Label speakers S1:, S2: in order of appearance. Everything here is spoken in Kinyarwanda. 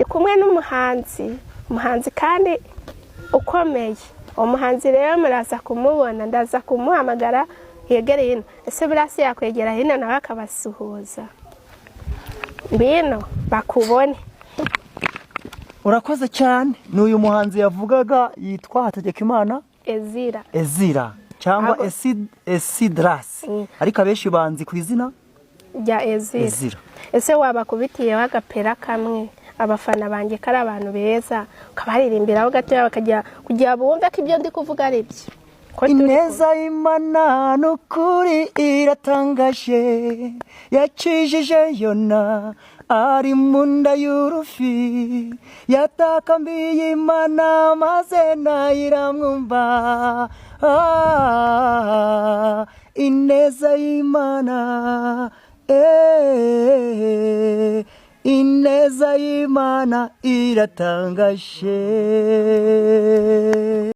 S1: ndi kumwe n'umuhanzi kandi ukomeye. Umuhanzi rero muraza kumubona, ndaza kumuhamagara yegereye hino. Ese burasi yakwegera hino nawe akabasuhuza, mbino bakubone.
S2: Urakoze cyane. N'uyu muhanzi yavugaga yitwa Hategekimana Ezira cyangwa Esidras, ariko abenshi banzi ku izina
S1: rya Ezira. Ese wabakubitiyeho agapera kamwe abafana banjye kari abantu beza, ukabaririmbiraho gatoya bakajya kugira bumve ko ibyo ndi kuvuga ari byo.
S2: Ineza y'Imana n'ukuri iratangaje, yakijije Yona ari mu nda y'urufi, yatakambiye Imana maze nayo iramwumva. Ineza y'Imana, ineza y'Imana iratangaje.